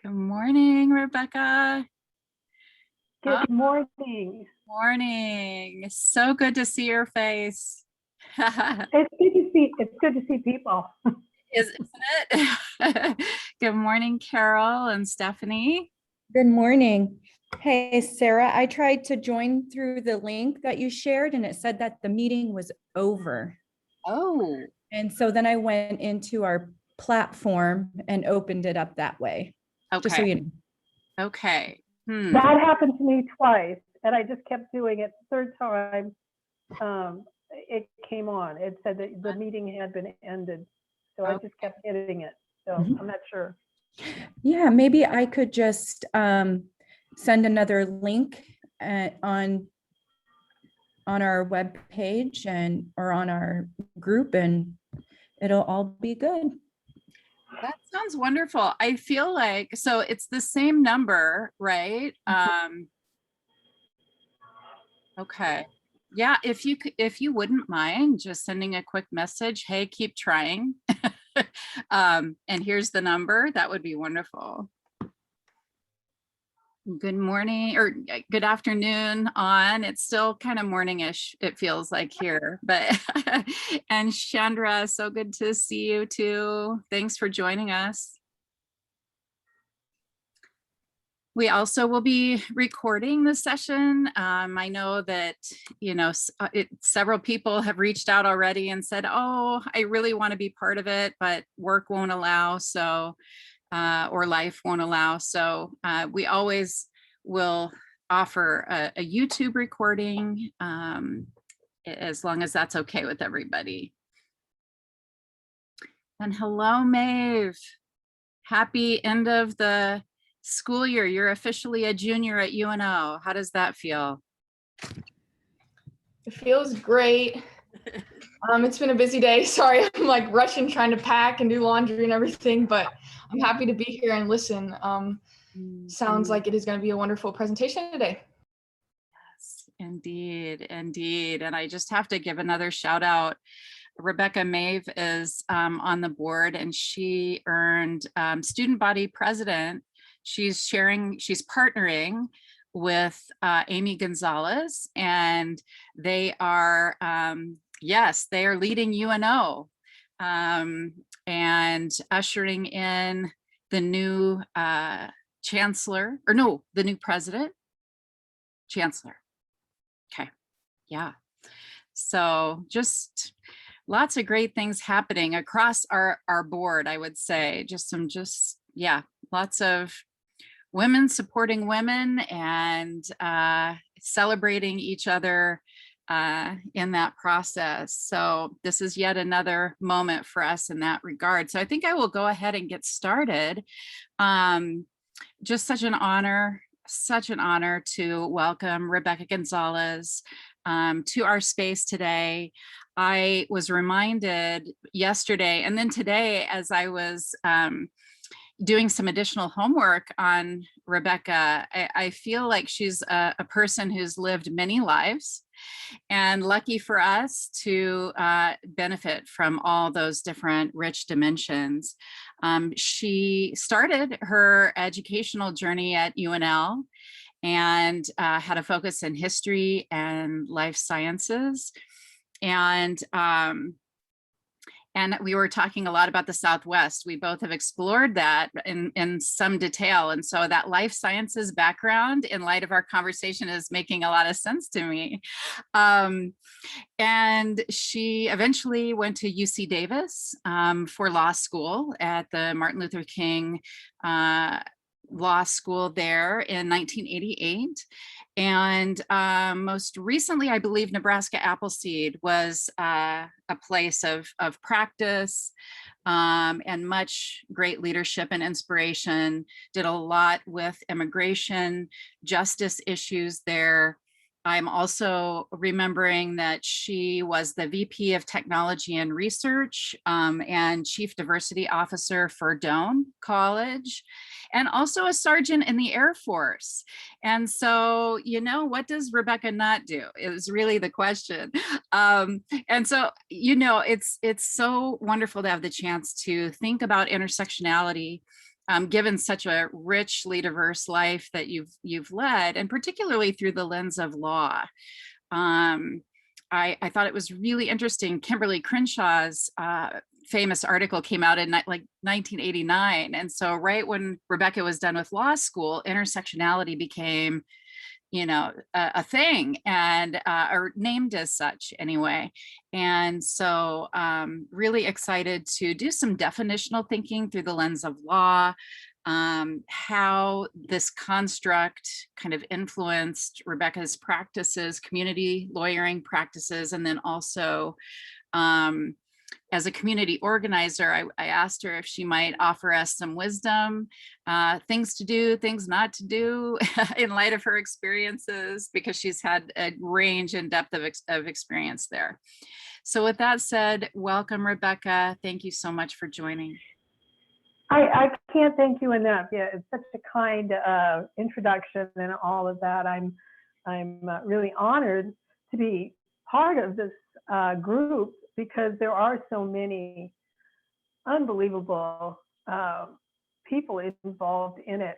Good morning, Rebecca. Good morning. Morning. So good to see your face. It's good to see people. Isn't it? Good morning, Carol and Stephanie. Good morning. Hey, Sarah, I tried to join through the link that you shared and it said that the meeting was over. Oh. And so then I went into our platform and opened it up that way. Okay. Just so you know. Okay. That happened to me twice, and I just kept doing it. Third time, it came on. It said that the meeting had been ended, so I just kept hitting it. So I'm not sure. Yeah, maybe I could just send another link on our web page or on our group, and it'll all be good. That sounds wonderful. I feel like, so it's the same number, right? Okay. Yeah, if you wouldn't mind just sending a quick message, hey, keep trying. And here's the number, that would be wonderful. Good morning or good afternoon on. It's still kind of morningish, it feels like here, but and Chandra, so good to see you too. Thanks for joining us. We also will be recording the session. I know that, several people have reached out already and said, oh, I really want to be part of it, but work won't allow. So or life won't allow. So we always will offer a YouTube recording as long as that's okay with everybody. And hello, Maeve. Happy end of the school year. You're officially a junior at UNO. How does that feel? It feels great. It's been a busy day. Sorry, I'm like rushing, trying to pack and do laundry and everything, but I'm happy to be here and listen. Sounds like it is going to be a wonderful presentation today. Yes, indeed, indeed. And I just have to give another shout out. Rebecca Maeve is on the board, and she earned student body president. She's partnering with Amy Gonzales, and they are, yes, they are leading UNO and ushering in the new chancellor, or no, the new president, chancellor. Okay, yeah. So just lots of great things happening across our board, I would say. Yeah, lots of women supporting women and celebrating each other in that process. So this is yet another moment for us in that regard. So I think I will go ahead and get started. Just such an honor to welcome Rebecca Gonzales to our space today. I was reminded yesterday and then today, as I was doing some additional homework on Rebecca, I feel like she's a person who's lived many lives, and lucky for us to benefit from all those different rich dimensions. She started her educational journey at UNL and had a focus in history and life sciences. And we were talking a lot about the Southwest. We both have explored that in some detail. And so that life sciences background in light of our conversation is making a lot of sense to me. And she eventually went to UC Davis for law school at the Martin Luther King Law School there in 1988. And most recently, I believe Nebraska Appleseed was a place of practice and much great leadership and inspiration. Did a lot with immigration, justice issues there. I'm also remembering that she was the VP of Technology and Research and Chief Diversity Officer for Doane College, and also a sergeant in the Air Force. And so, what does Rebecca not do is really the question. And so, it's so wonderful to have the chance to think about intersectionality given such a richly diverse life that you've led, and particularly through the lens of law. I thought it was really interesting. Kimberle Crenshaw's famous article came out in like 1989. And so right when Rebecca was done with law school, intersectionality became, you know, a thing, and or named as such anyway. And so really excited to do some definitional thinking through the lens of law, how this construct kind of influenced Rebecca's practices, community lawyering practices, and then also as a community organizer, I asked her if she might offer us some wisdom, things to do, things not to do in light of her experiences, because she's had a range and depth of experience there. So with that said, welcome, Rebecca. Thank you so much for joining. I can't thank you enough. Yeah, it's such a kind introduction and all of that. I'm really honored to be part of this group, because there are so many unbelievable people involved in it.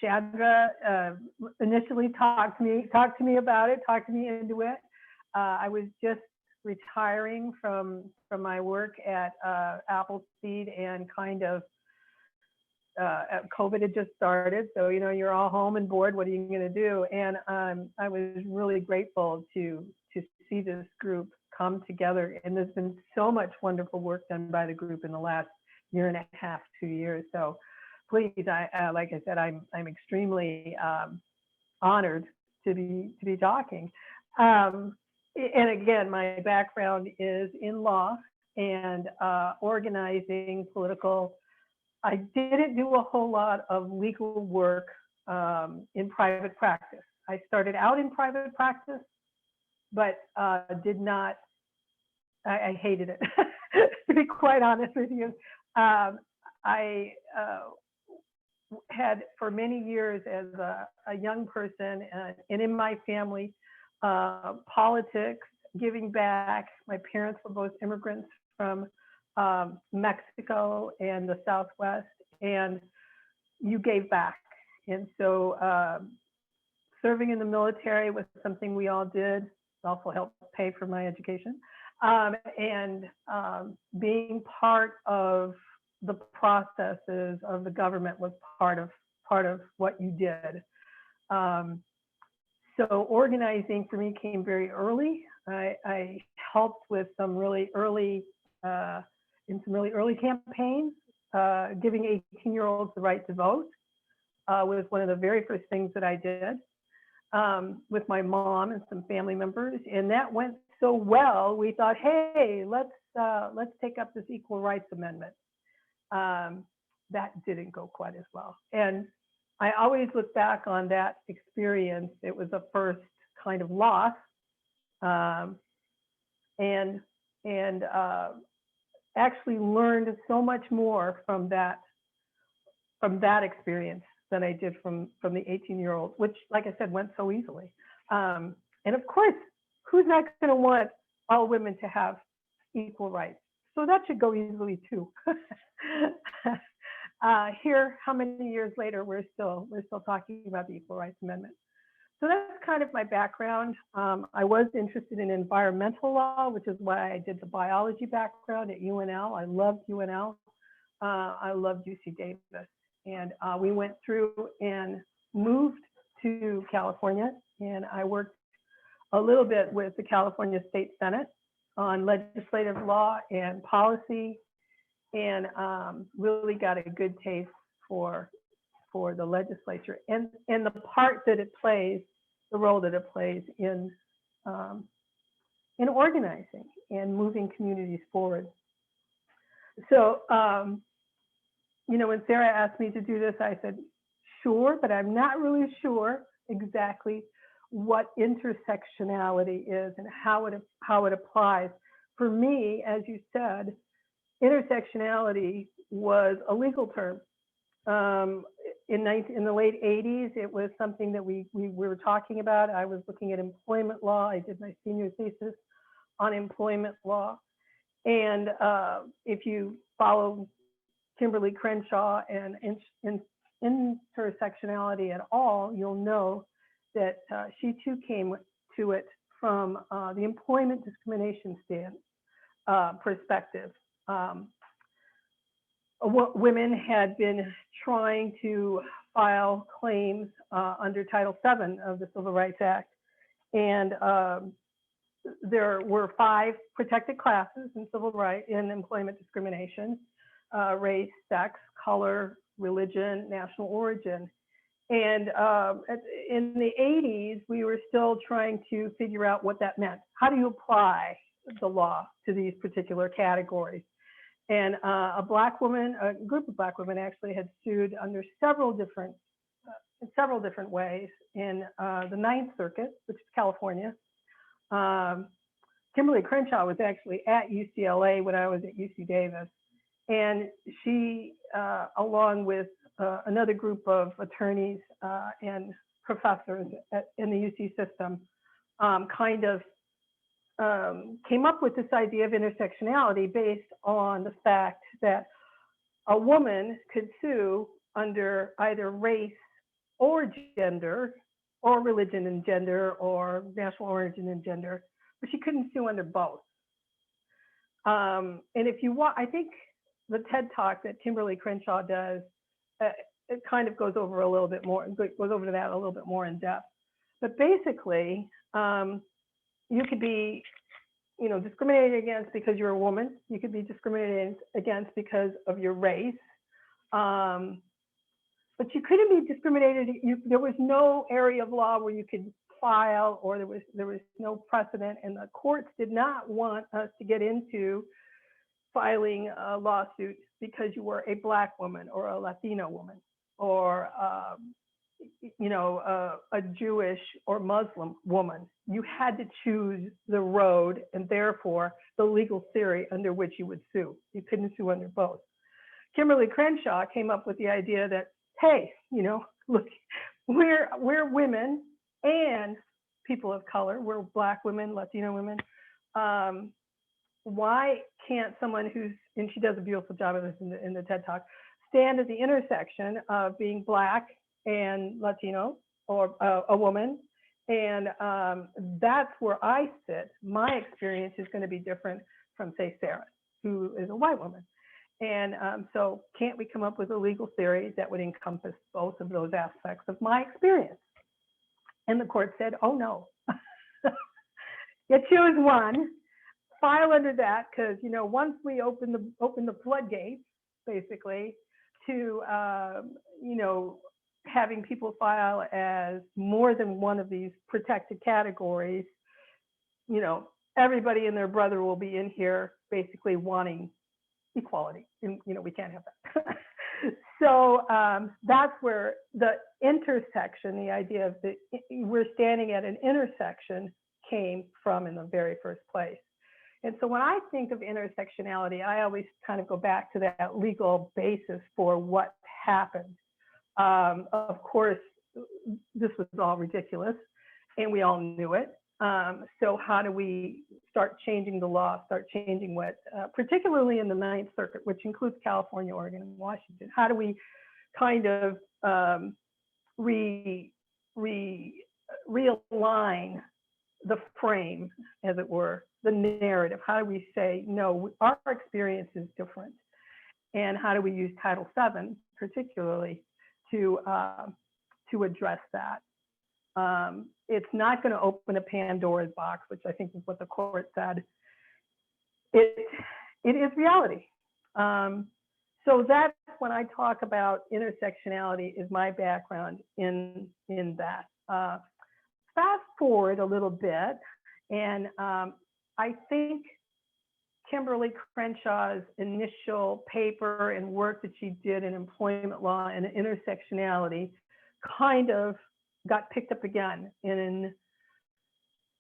Chandra initially talked to me about it, talked me into it. I was just retiring from my work at Appleseed, and kind of COVID had just started. So, you know, you're all home and bored. What are you going to do? And I was really grateful to see this group come together. And there's been so much wonderful work done by the group in the last year and a half, 2 years. So please, like I said, I'm extremely honored to be talking. And again, my background is in law and organizing, political. I didn't do a whole lot of legal work in private practice. I started out in private practice, but did not, I hated it, to be quite honest with you. I had for many years as a young person, and in my family, politics, giving back. My parents were both immigrants from Mexico and the Southwest, and you gave back. And so serving in the military was something we all did. It also helped pay for my education. And being part of the processes of the government was part of what you did. So organizing for me came very early. I helped with some really early campaigns. Giving 18-year-olds the right to vote was one of the very first things that I did with my mom and some family members, and that went so well. We thought, hey, let's take up this Equal Rights Amendment. That didn't go quite as well, and I always look back on that experience. It was a first kind of loss, and actually learned so much more from that experience than I did from the 18-year-old, which, like I said, went so easily. And of course, who's not going to want all women to have equal rights? So that should go easily too. Here, how many years later, we're still talking about the Equal Rights Amendment. So that's kind of my background. I was interested in environmental law, which is why I did the biology background at UNL. I loved UNL. I loved UC Davis. And we went through and moved to California. And I worked a little bit with the California State Senate on legislative law and policy, and really got a good taste for the legislature and the part that it plays, the role that it plays in organizing and moving communities forward. So, you know, when Sarah asked me to do this, I said, sure, but I'm not really sure exactly what intersectionality is and how it applies. For me, as you said, intersectionality was a legal term. In the late 80s, it was something that we were talking about. I was looking at employment law. I did my senior thesis on employment law. And if you follow Kimberle Crenshaw and Intersectionality at all, you'll know that she too came to it from the employment discrimination perspective. Women had been trying to file claims under Title VII of the Civil Rights Act, and there were 5 protected classes in civil rights in employment discrimination: race, sex, color, religion, national origin. And in the 80s, we were still trying to figure out what that meant. How do you apply the law to these particular categories? And a group of Black women actually had sued under several different ways in the Ninth Circuit, which is California. Kimberle Crenshaw was actually at UCLA when I was at UC Davis. And she, along with another group of attorneys and professors in the UC system, kind of came up with this idea of intersectionality based on the fact that a woman could sue under either race or gender, or religion and gender, or national origin and gender, but she couldn't sue under both. And if you want, I think the TED Talk that Kimberle Crenshaw does, it kind of goes over a little bit more, goes over to that a little bit more in depth. But basically, you could be, discriminated against because you're a woman. You could be discriminated against because of your race. But you couldn't be discriminated. There was no area of law where you could file, or there was no precedent, and the courts did not want us to get into filing a lawsuit because you were a Black woman or a Latino woman, or a Jewish or Muslim woman. You had to choose the road, and therefore the legal theory under which you would sue. You couldn't sue under both. Kimberle Crenshaw came up with the idea that, hey, look, we're women and people of color. We're Black women, Latino women. Why can't someone and she does a beautiful job of this in the TED Talk, stand at the intersection of being Black and Latino, or a woman? And that's where I sit. My experience is going to be different from, say, Sarah, who is a white woman. And so can't we come up with a legal theory that would encompass both of those aspects of my experience? And the court said, oh no, you choose one, file under that, because once we open the floodgates, basically, to having people file as more than one of these protected categories, everybody and their brother will be in here basically wanting equality, and we can't have that. So that's where the intersection, the idea of we're standing at an intersection, came from in the very first place. And so when I think of intersectionality, I always kind of go back to that legal basis for what happened. Of course, this was all ridiculous, and we all knew it. So how do we start changing the law, start changing what, particularly in the Ninth Circuit, which includes California, Oregon, and Washington, how do we kind of realign the frame, as it were, the narrative? How do we say, no, our experience is different? And how do we use Title VII, particularly, to address that? It's not going to open a Pandora's box, which I think is what the court said. It is reality. So that's when I talk about intersectionality, is my background in that. Fast forward a little bit, and I think Kimberle Crenshaw's initial paper and work that she did in employment law and intersectionality kind of got picked up again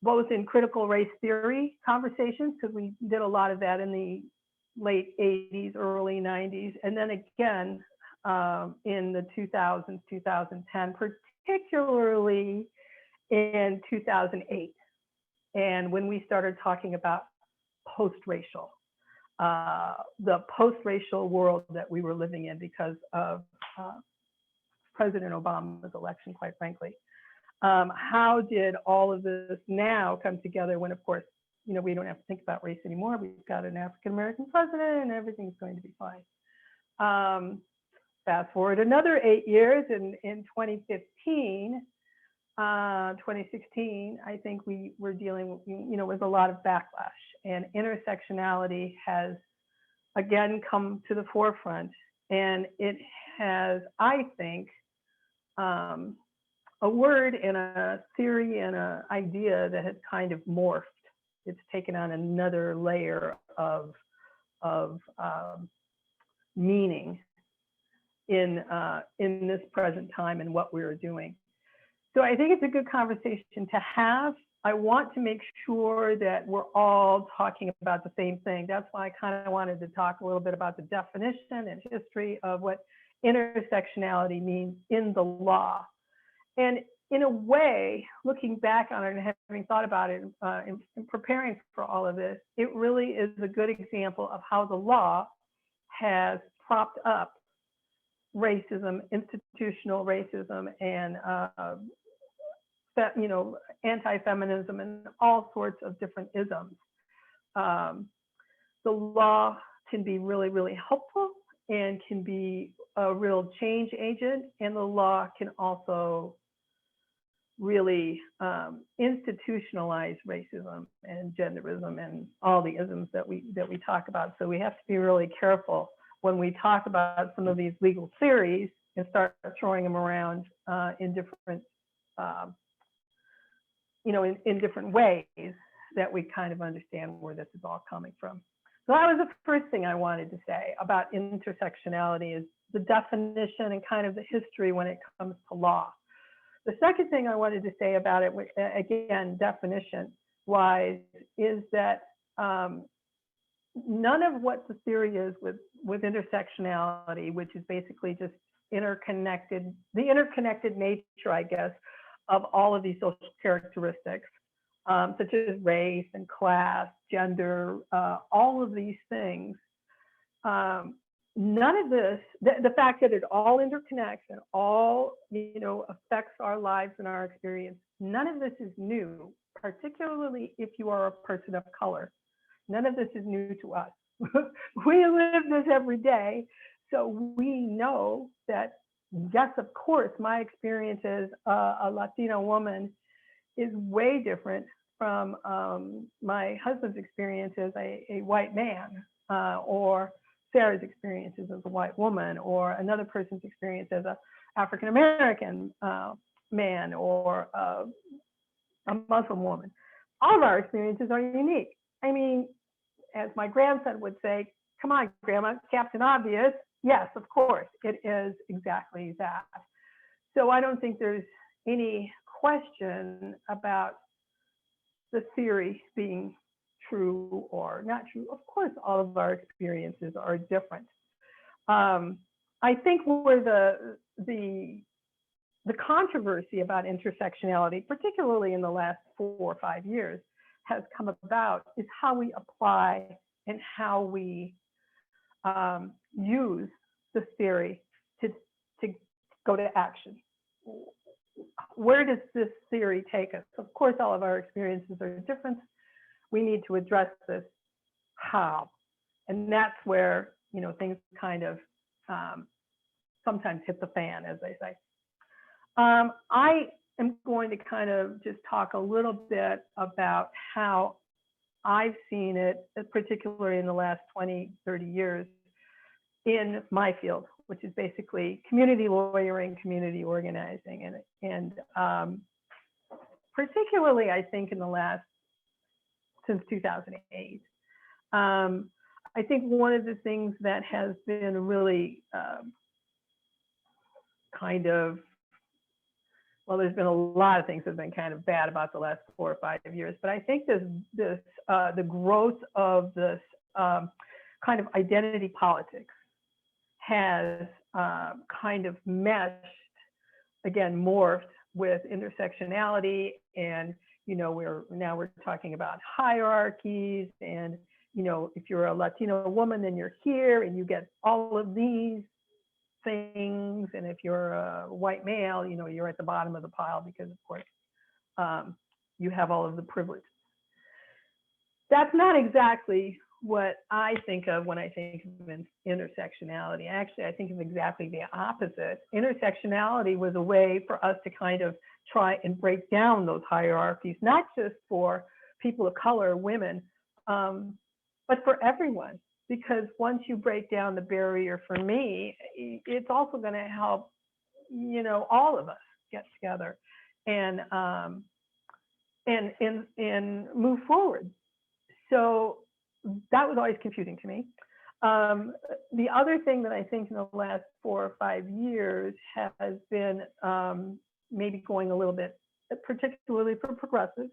both in critical race theory conversations, because we did a lot of that in the late 80s, early 90s, and then again in the 2000s, 2010, particularly in 2008, and when we started talking about post-racial. the post-racial world that we were living in because of President Obama's election, quite frankly. How did all of this now come together when, of course, you know, we don't have to think about race anymore. We've got an African-American president and everything's going to be fine. Fast forward another 8 years, in 2015, 2016, I think we were dealing, you know, with a lot of backlash, and intersectionality has again come to the forefront, and it has, I think, a word and a theory and an idea that has kind of morphed. It's taken on another layer of meaning in this present time and what we are doing. So I think it's a good conversation to have. I want to make sure that we're all talking about the same thing. That's why I kind of wanted to talk a little bit about the definition and history of what intersectionality means in the law. And in a way, looking back on it and having thought about it in preparing for all of this, it really is a good example of how the law has propped up racism, institutional racism, and you know, anti-feminism and all sorts of different isms. The law can be really, really helpful and can be a real change agent, and the law can also really institutionalize racism and genderism and all the isms that we talk about. So we have to be really careful when we talk about some of these legal theories and start throwing them around in different, you know, in different ways, that we kind of understand where this is all coming from. So that was the first thing I wanted to say about intersectionality, is the definition and kind of the history when it comes to law. The second thing I wanted to say about it, again, definition-wise, is that none of what the theory is with intersectionality, which is basically just the interconnected nature, I guess, of all of these social characteristics, such as race and class, gender, all of these things. None of this, the fact that it all interconnects and all, you know, affects our lives and our experience, none of this is new, particularly if you are a person of color. None of this is new to us. We live this every day. So we know that, yes, of course, my experience as a Latina woman is way different from my husband's experience as a white man, or Sarah's experiences as a white woman, or another person's experience as an African-American man, or a Muslim woman. All of our experiences are unique. I mean, as my grandson would say, come on, Grandma, Captain Obvious. Yes, of course, it is exactly that. So I don't think there's any question about the theory being true or not true. Of course, all of our experiences are different. I think where the controversy about intersectionality, particularly in the last 4 or 5 years, has come about is how we apply and how we use the theory to go to action. Where does this theory take us? Of course, all of our experiences are different. We need to address this how, and that's where, you know, things kind of sometimes hit the fan, as they say. I am going to kind of just talk a little bit about how I've seen it, particularly in the last 20, 30 years in my field, which is basically community lawyering, community organizing, and particularly, I think, in the last, since 2008. I think one of the things that has been really kind of, well, there's been a lot of things that have been kind of bad about the last 4 or 5 years, but I think the growth of this kind of identity politics has kind of meshed, again, morphed with intersectionality, and, you know, we're talking about hierarchies, and, if you're a Latino woman, then you're here and you get all of these things. And if you're a white male, you're at the bottom of the pile because, of course, you have all of the privilege. That's not exactly what I think of when I think of intersectionality. Actually, I think of exactly the opposite. Intersectionality was a way for us to kind of try and break down those hierarchies, not just for people of color, women, but for everyone. Because once you break down the barrier for me, it's also going to help, all of us get together and move forward. So that was always confusing to me. The other thing that I think in the last 4 or 5 years has been maybe going a little bit, particularly for progressives,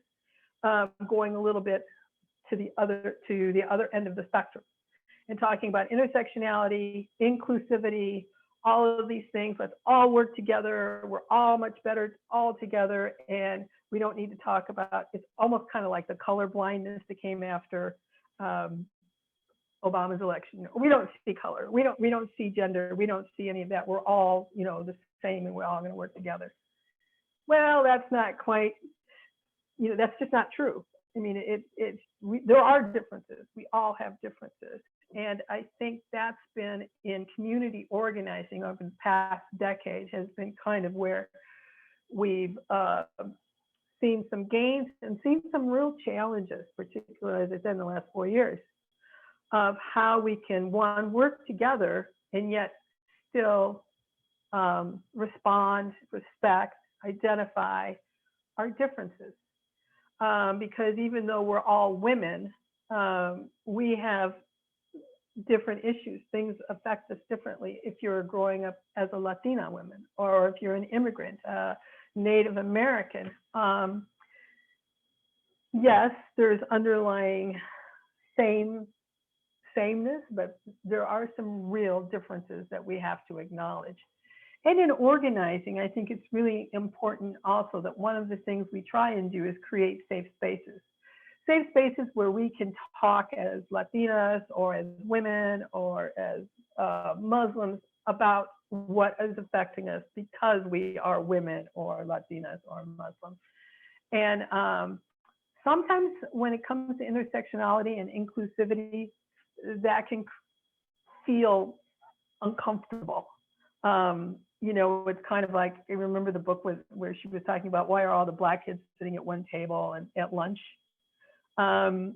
going a little bit to the other end of the spectrum and talking about intersectionality, inclusivity, all of these things. Let's all work together. We're all much better all together, and we don't need to talk about. It's almost kind of like the color blindness that came after Obama's election. We don't see color. We don't see gender. We don't see any of that. We're all, the same, and we're all going to work together. Well, that's not quite. That's just not true. I mean, there are differences. We all have differences. And I think that's been in community organizing over the past decade has been kind of where we've seen some gains and seen some real challenges, particularly, as I said, in the last 4 years, of how we can, one, work together and yet still respond, respect, identify our differences. Because even though we're all women, we have different issues. Things affect us differently if you're growing up as a Latina woman, or if you're an immigrant, Native American. Yes, there's underlying sameness, but there are some real differences that we have to acknowledge. And in organizing, I think it's really important also that one of the things we try and do is create safe spaces. Safe spaces where we can talk as Latinas or as women or as Muslims about what is affecting us because we are women or Latinas or Muslims. And sometimes when it comes to intersectionality and inclusivity, that can feel uncomfortable. It's kind of like, I remember the book where she was talking about why are all the Black kids sitting at one table and at lunch? And,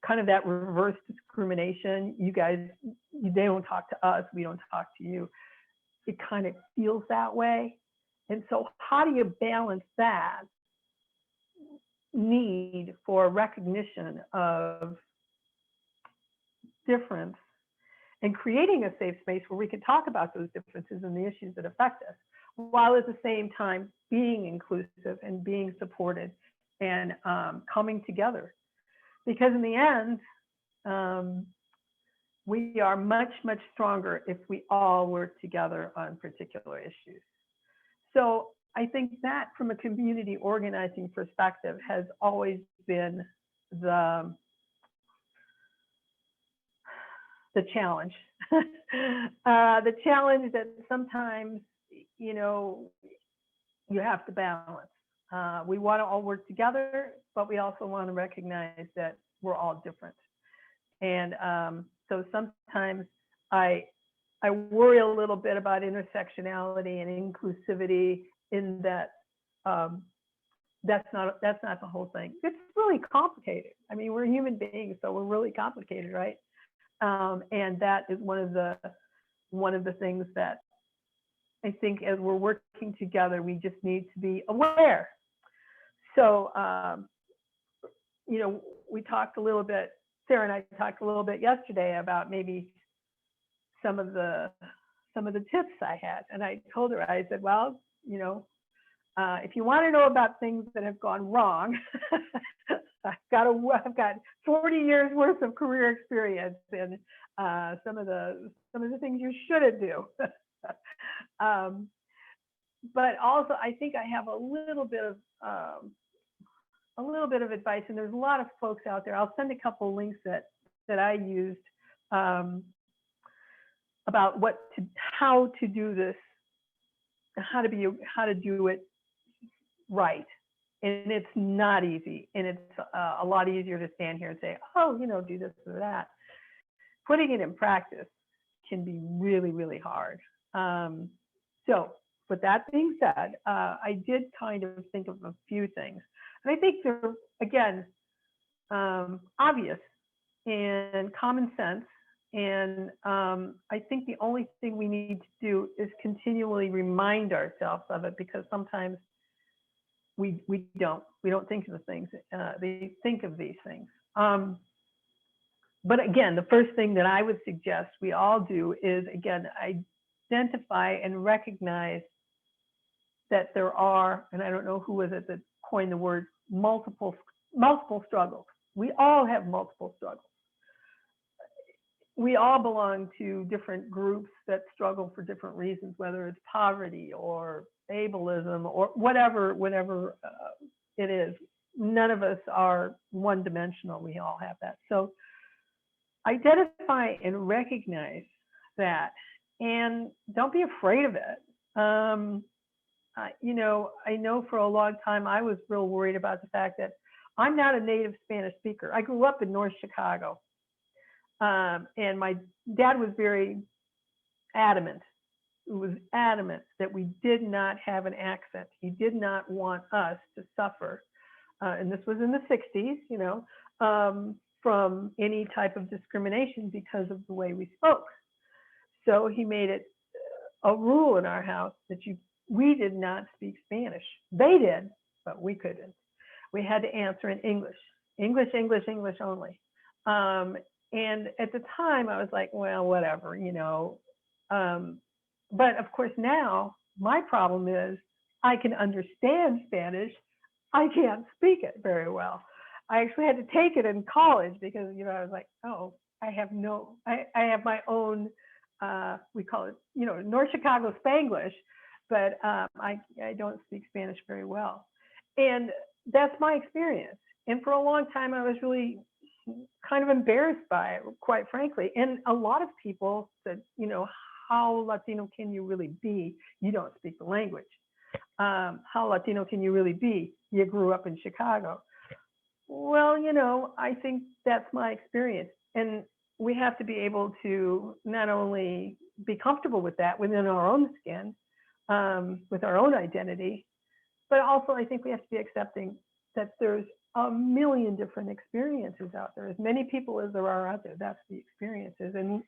kind of that reverse discrimination. You guys, they don't talk to us, we don't talk to you. It kind of feels that way. And so how do you balance that need for recognition of difference and creating a safe space where we can talk about those differences and the issues that affect us, while at the same time being inclusive and being supported and coming together? Because in the end, we are much, much stronger if we all work together on particular issues. So I think that from a community organizing perspective has always been the challenge. The challenge that sometimes, you have to balance. We want to all work together, but we also want to recognize that we're all different. And so sometimes I worry a little bit about intersectionality and inclusivity in that that's not the whole thing. It's really complicated. I mean, we're human beings, so we're really complicated, right? And that is one of the things that I think as we're working together, we just need to be aware. So, we talked a little bit, Sarah and I talked a little bit yesterday about maybe some of the tips I had. And I told her, I said, well, if you want to know about things that have gone wrong, I've got 40 years worth of career experience in some of the things you shouldn't do. But also, I think I have a little bit a little bit of advice, and there's a lot of folks out there. I'll send a couple of links that I used about how to do this, how to do it right. And it's not easy, and it's a lot easier to stand here and say, oh, do this or that. Putting it in practice can be really, really hard. So with that being said, I did kind of think of a few things. And I think they're, again, obvious and common sense. And I think the only thing we need to do is continually remind ourselves of it, because sometimes we don't think of the things, they think of these things. But again, the first thing that I would suggest we all do is, again, identify and recognize that there are, and I don't know who was it that coined the word, multiple struggles. We all have multiple struggles. We all belong to different groups that struggle for different reasons, whether it's poverty or ableism or whatever it is. None of us are one-dimensional. We all have that. So identify and recognize that, and don't be afraid of it. I know for a long time I was real worried about the fact that I'm not a native Spanish speaker. I grew up in North Chicago, and my dad was very adamant. He was adamant that we did not have an accent. He did not want us to suffer, and this was in the 60s, from any type of discrimination because of the way we spoke. So he made it a rule in our house that we did not speak Spanish. They did, but we couldn't. We had to answer in English, English only. And at the time I was like, well, whatever, but of course now my problem is I can understand Spanish. I can't speak it very well. I actually had to take it in college because, I was like, oh, I have my own, we call it, North Chicago Spanglish, but I don't speak Spanish very well. And that's my experience. And for a long time, I was really kind of embarrassed by it, quite frankly. And a lot of people said, how Latino can you really be? You don't speak the language. How Latino can you really be? You grew up in Chicago. Well, I think that's my experience. And we have to be able to not only be comfortable with that within our own skin, with our own identity, but also I think we have to be accepting that there's a million different experiences out there. As many people as there are out there, that's the experiences. And,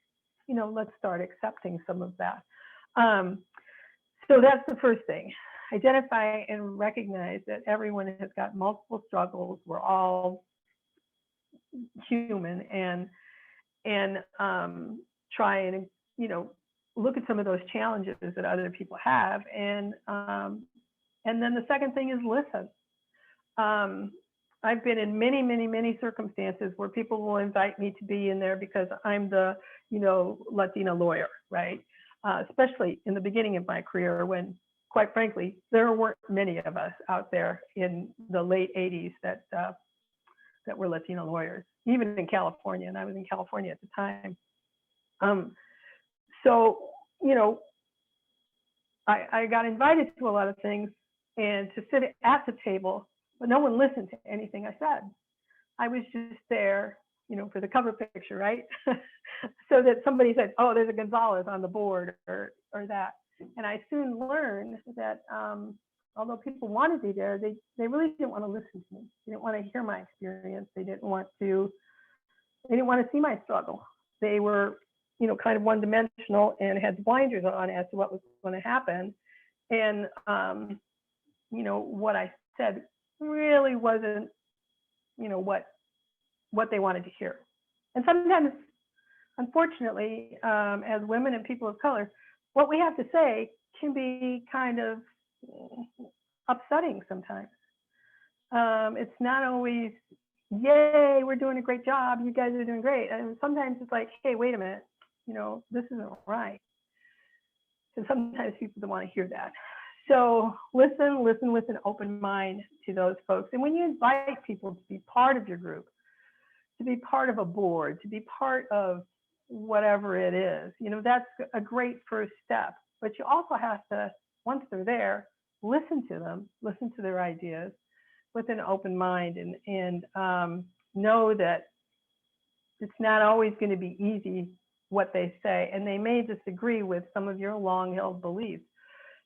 let's start accepting some of that. So that's the first thing. Identify and recognize that everyone has got multiple struggles. We're all human, and try and look at some of those challenges that other people have, and then the second thing is listen. I've been in many circumstances where people will invite me to be in there because I'm the Latina lawyer, right? Especially in the beginning of my career, when quite frankly there weren't many of us out there in the late 80s that were Latino lawyers, even in California, and I was in California at the time. So I got invited to a lot of things and to sit at the table, but no one listened to anything I said. I was just there, for the cover picture, right? So that somebody said, oh, there's a Gonzales on the board or that. And I soon learned that although people wanted to be there, they really didn't want to listen to me. They didn't want to hear my experience. They didn't want to see my struggle. They were, kind of one-dimensional and had blinders on as to what was going to happen. And, what I said really wasn't, what they wanted to hear. And sometimes, unfortunately, as women and people of color, what we have to say can be kind of upsetting sometimes. It's not always, yay, we're doing a great job, you guys are doing great. And sometimes it's like, hey, wait a minute, this isn't right. And sometimes people don't want to hear that. So listen with an open mind to those folks. And when you invite people to be part of your group, to be part of a board, to be part of whatever it is, that's a great first step. But you also have to, once they're there, listen to them, listen to their ideas with an open mind, and know that it's not always going to be easy what they say, and they may disagree with some of your long-held beliefs.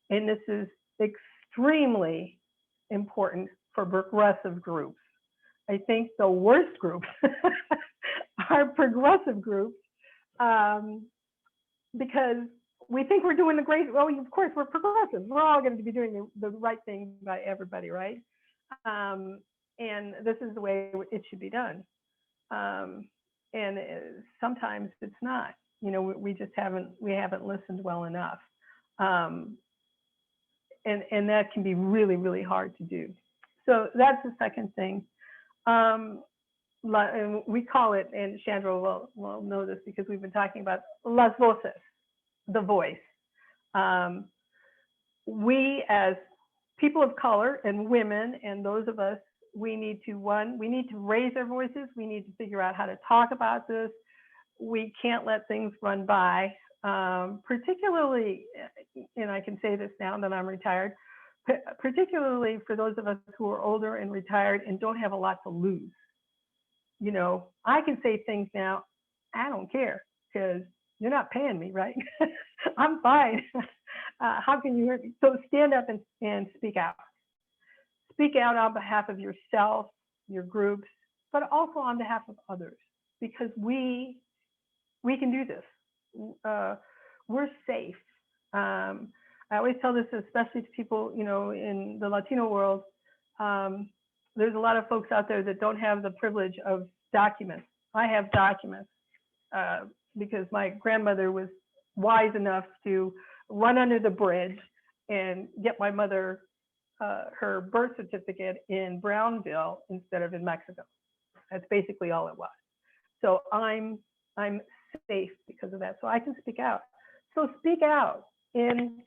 And this is extremely important for progressive groups. I think the worst groups are progressive groups, because we think we're doing the great, well, of course, we're progressive. We're all going to be doing the right thing by everybody, right? And this is the way it should be done. And sometimes it's not. We just haven't listened well enough. And that can be really, really hard to do. So that's the second thing. And we call it, and Chandra will know this because we've been talking about las voces, the voice. We as people of color and women and those of us, we need to raise our voices. We need to figure out how to talk about this. We can't let things run by, particularly, and I can say this now that I'm retired, particularly for those of us who are older and retired and don't have a lot to lose. I can say things now, I don't care, because you're not paying me, right? I'm fine. How can you hurt me? So stand up and speak out. Speak out on behalf of yourself, your groups, but also on behalf of others, because we can do this. We're safe. I always tell this, especially to people, in the Latino world. There's a lot of folks out there that don't have the privilege of documents. I have documents because my grandmother was wise enough to run under the bridge and get my mother her birth certificate in Brownville instead of in Mexico. That's basically all it was. So I'm safe because of that. So I can speak out. So speak out, and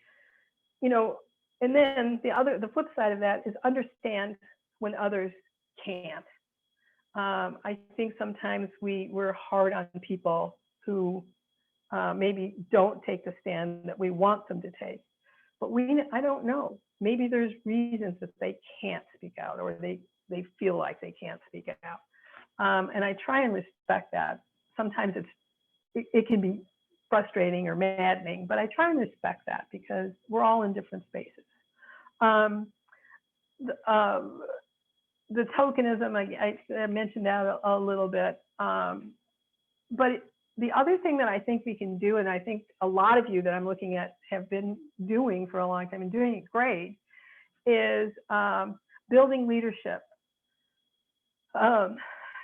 and then the flip side of that is understand when others can't. I think sometimes we're hard on people who maybe don't take the stand that we want them to take. But I don't know. Maybe there's reasons that they can't speak out, or they feel like they can't speak out. And I try and respect that. Sometimes it can be frustrating or maddening, but I try and respect that because we're all in different spaces. The tokenism, I mentioned that a little bit, but the other thing that I think we can do, and I think a lot of you that I'm looking at have been doing for a long time and doing it great, is building leadership.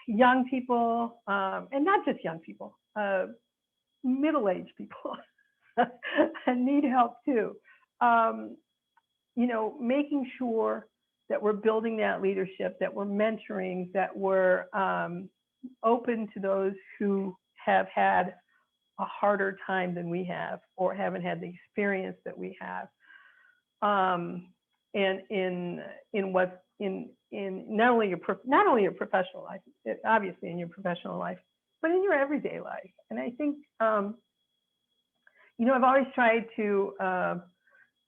Young people, and not just young people, middle-aged people need help too. Making sure that we're building that leadership, that we're mentoring, that we're open to those who have had a harder time than we have, or haven't had the experience that we have. And in not only your professional life, obviously in your professional life, but in your everyday life. And I think, I've always tried to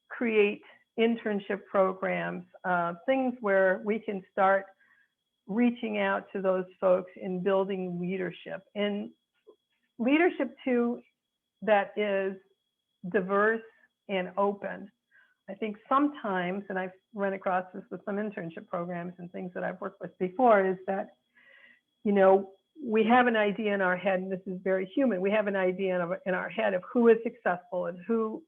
create internship programs, things where we can start reaching out to those folks and building leadership. And leadership too, that is diverse and open. I think sometimes, and I've run across this with some internship programs and things that I've worked with before, is that, we have an idea in our head, and this is very human. We have an idea in our head of who is successful and who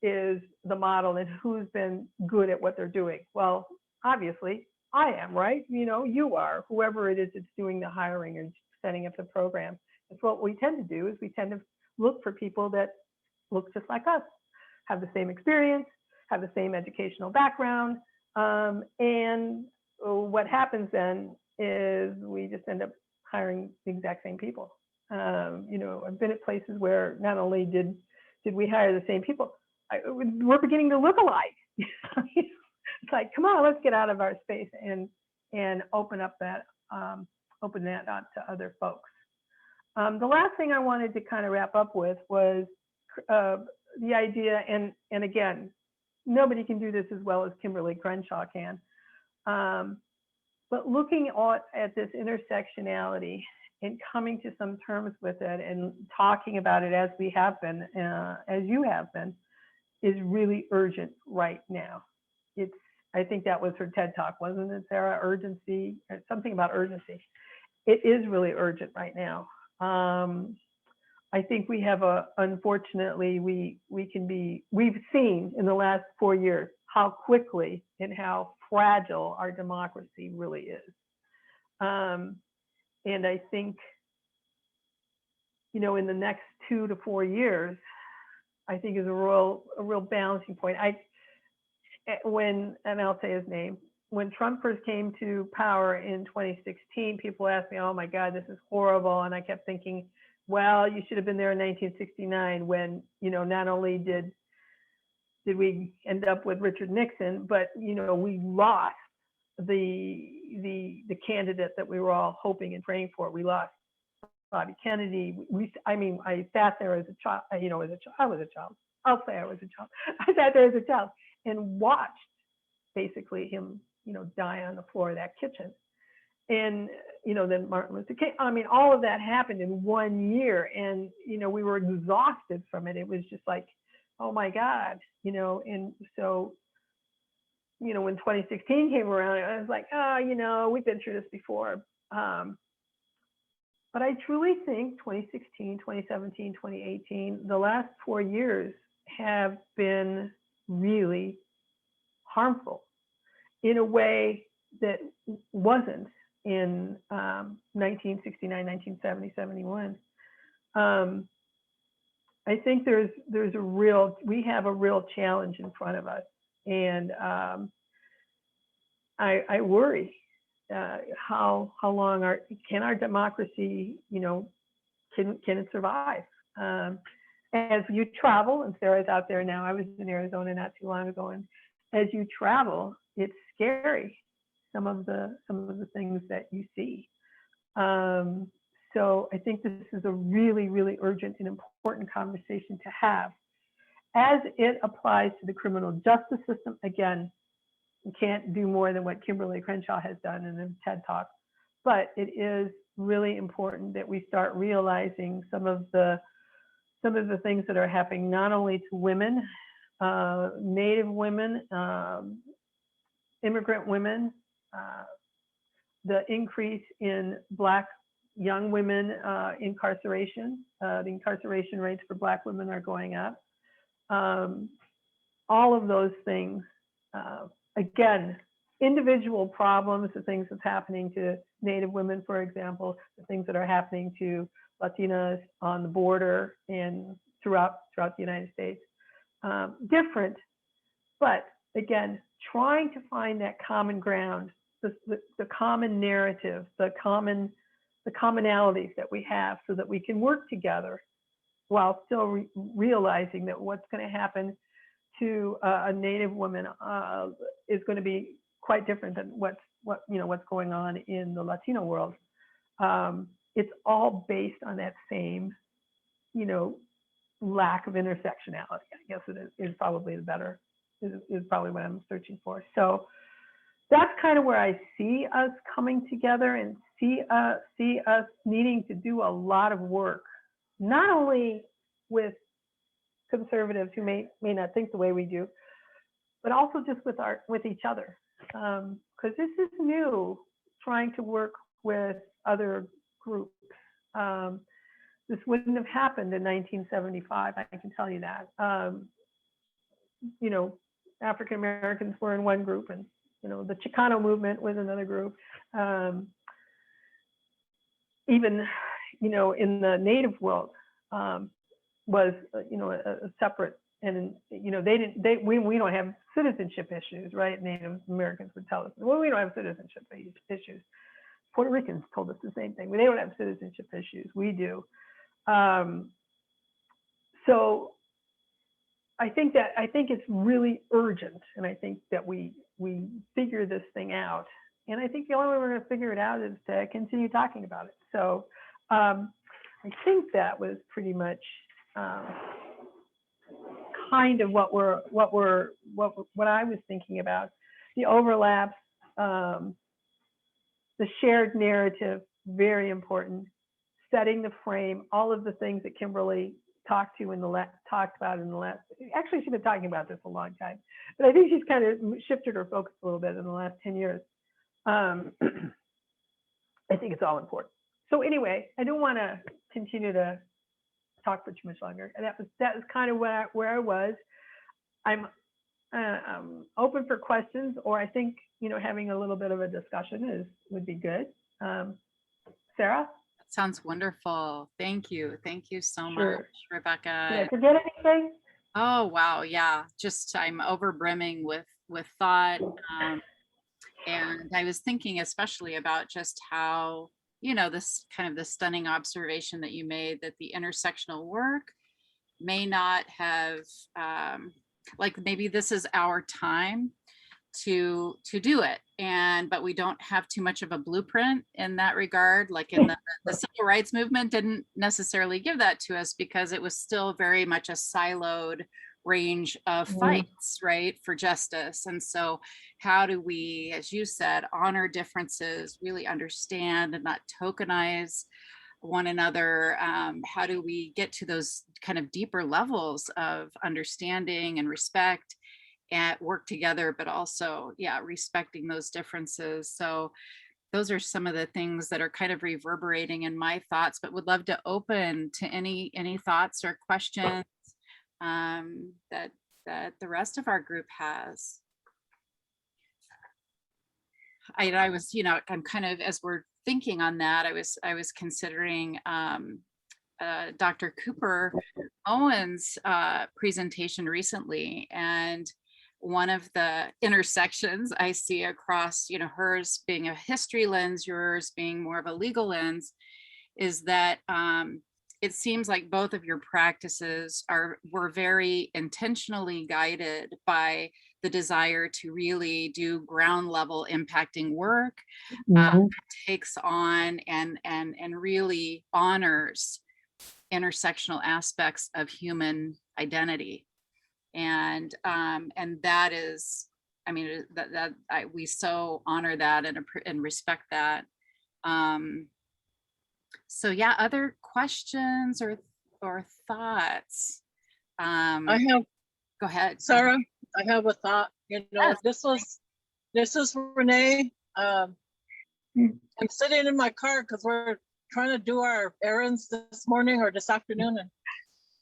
is the model and who's been good at what they're doing. Well, obviously I am, right? You are, whoever it is that's doing the hiring or setting up the program. It's what we tend to do, is we tend to look for people that look just like us, have the same experience, have the same educational background. And what happens then is we just end up hiring the exact same people. I've been at places where not only did we hire the same people, we're beginning to look alike. It's like, come on, let's get out of our space and open up that open that up to other folks. The last thing I wanted to kind of wrap up with was the idea, and again, nobody can do this as well as Kimberle Crenshaw can, but looking at this intersectionality and coming to some terms with it and talking about it as we have been, as you have been, is really urgent right now. I think that was her TED Talk, wasn't it, Sarah? Urgency, or something about urgency. It is really urgent right now. I think we have unfortunately, we've seen in the last 4 years how quickly and how fragile our democracy really is. And I think, in the next 2 to 4 years, I think is a real balancing point. And I'll say his name, when Trump first came to power in 2016, people asked me, oh my God, this is horrible. And I kept thinking, well, you should have been there in 1969 when, not only did we end up with Richard Nixon, but, we lost the candidate that we were all hoping and praying for. We lost Bobby Kennedy. I sat there as a child, I was a child. I'll say I was a child. I sat there as a child and watched basically him, die on the floor of that kitchen. And, then Martin Luther King, all of that happened in 1 year. And, we were exhausted from it. It was just like, oh my God, and so, when 2016 came around, I was like, we've been through this before. But I truly think 2016, 2017, 2018, the last 4 years have been really harmful in a way that wasn't in 1969, 1970, 71. I think we have a real challenge in front of us. And I worry how long can our democracy, can it survive? As you travel, and Sarah's out there now, I was in Arizona not too long ago, and as you travel, it's scary, some of the things that you see. So I think this is a really, really urgent and important conversation to have. As it applies to the criminal justice system, again, we can't do more than what Kimberle Crenshaw has done in the TED Talk, but it is really important that we start realizing some of the things that are happening not only to women, Native women, immigrant women, the increase in Black young women incarceration. The incarceration rates for Black women are going up. All of those things, again, individual problems, the things that's happening to Native women, for example, the things that are happening to Latinas on the border and throughout the United States. Different, but again, trying to find that common ground, the common narrative, the commonalities that we have, so that we can work together while still realizing that what's going to happen to a Native woman is going to be quite different than what's going on in the Latino world. It's all based on that same, lack of intersectionality. I guess it is probably is probably what I'm searching for. So that's kind of where I see us coming together and see us needing to do a lot of work, not only with conservatives who may not think the way we do, but also just with each other, because this is new, trying to work with other groups. This wouldn't have happened in 1975, I can tell you that. African Americans were in one group, and the Chicano movement was another group. Even in the Native world was a separate, and we don't have citizenship issues, right? Native Americans would tell us, well, we don't have citizenship issues. Puerto Ricans told us the same thing. They don't have citizenship issues. We do. So I think it's really urgent, and I think that we figure this thing out. And I think the only way we're going to figure it out is to continue talking about it. So I think that was pretty much kind of what I was thinking about. The overlaps, the shared narrative, very important. Setting the frame, all of the things that Kimberle talked about in the last. Actually, she's been talking about this a long time, but I think she's kind of shifted her focus a little bit in the last 10 years. I think it's all important. So anyway, I don't want to continue to talk for too much longer. And that was kind of where I was. I'm open for questions, or I think having a little bit of a discussion would be good. Sarah? Sounds wonderful. Thank you. Thank you so Sure. much, Rebecca. Did I forget anything? Oh, wow. Yeah. Just I'm over brimming with thought. And I was thinking especially about just how, this kind of the stunning observation that you made that the intersectional work may not have, like maybe this is our time to do it, but we don't have too much of a blueprint in that regard. Like in the civil rights movement didn't necessarily give that to us because it was still very much a siloed range of fights, right, for justice. And so how do we, as you said, honor differences, really understand and not tokenize one another? How do we get to those kind of deeper levels of understanding and respect and work together, but also, respecting those differences? So those are some of the things that are kind of reverberating in my thoughts, but would love to open to any thoughts or questions that the rest of our group has. I was, I'm kind of, as we're thinking on that, I was considering Dr. Cooper Owen's presentation recently, and one of the intersections I see across, hers being a history lens, yours being more of a legal lens, is that it seems like both of your practices were very intentionally guided by the desire to really do ground level impacting work, takes on and really honors intersectional aspects of human identity. And that is, we so honor that and respect that. So yeah, other questions or thoughts? I have. Go ahead, Sarah. I have a thought. Yes. This is Renee. I'm sitting in my car because we're trying to do our errands this morning or this afternoon,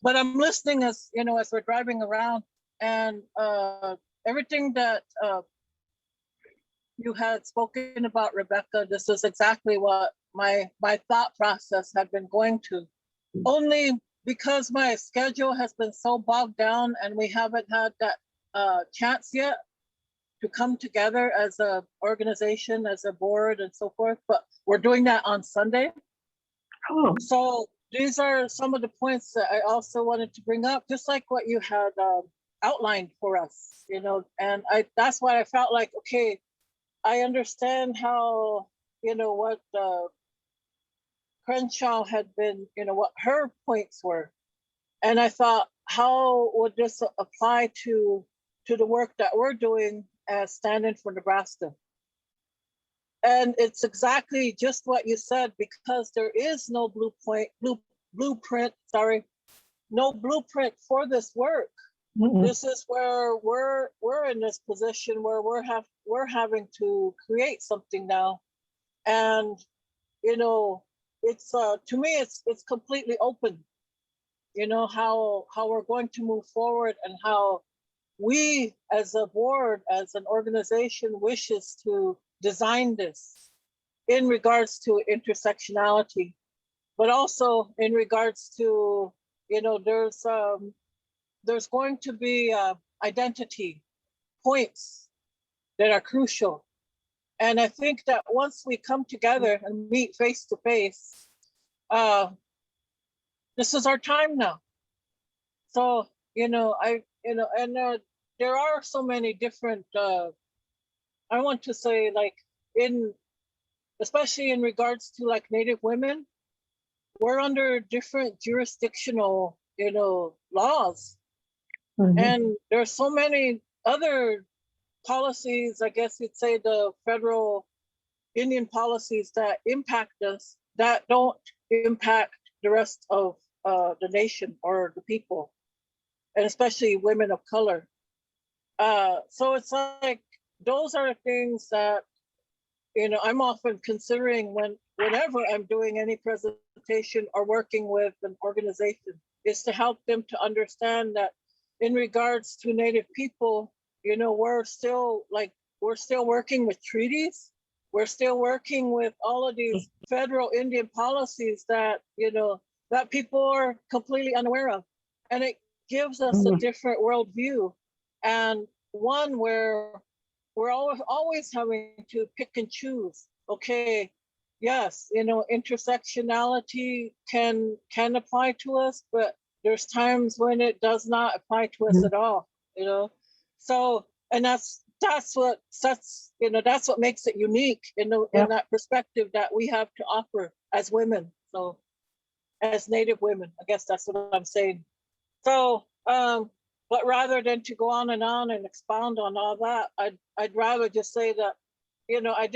but I'm listening as we're driving around, and everything that you had spoken about, Rebecca. This is exactly what my thought process had been going to, only because my schedule has been so bogged down and we haven't had that chance yet to come together as a organization, as a board and so forth, but we're doing that on Sunday. Oh. So these are some of the points that I also wanted to bring up, just like what you had outlined for us, and that's why I felt like, okay, I understand how, what Crenshaw had been, what her points were. And I thought, how would this apply to the work that we're doing as Standing for Nebraska? And it's exactly just what you said, because there is no blueprint for this work. Mm-hmm. This is where we're in this position where we're having to create something now. And it's to me it's completely open, how we're going to move forward and how we as a board, as an organization, wishes to design this in regards to intersectionality, but also in regards to, there's going to be identity points that are crucial. And I think that once we come together and meet face to face, this is our time now. So, and there are so many different, I want to say, like, especially in regards to like Native women, we're under different jurisdictional, laws. And there's so many other policies, I guess you'd say the federal Indian policies that impact us that don't impact the rest of the nation or the people, and especially women of color. So it's like, those are things that, I'm often considering whenever I'm doing any presentation or working with an organization, is to help them to understand that in regards to Native people, we're still working with treaties. We're still working with all of these federal Indian policies that, that people are completely unaware of. And it gives us a different worldview, and one where we're always having to pick and choose. Okay, yes, intersectionality can apply to us, but there's times when it does not apply to us at all, So, and that's what sets, that's what makes it unique in that perspective that we have to offer as women. So, as Native women, I guess that's what I'm saying. So, but rather than to go on and expound on all that, I'd rather just say that, I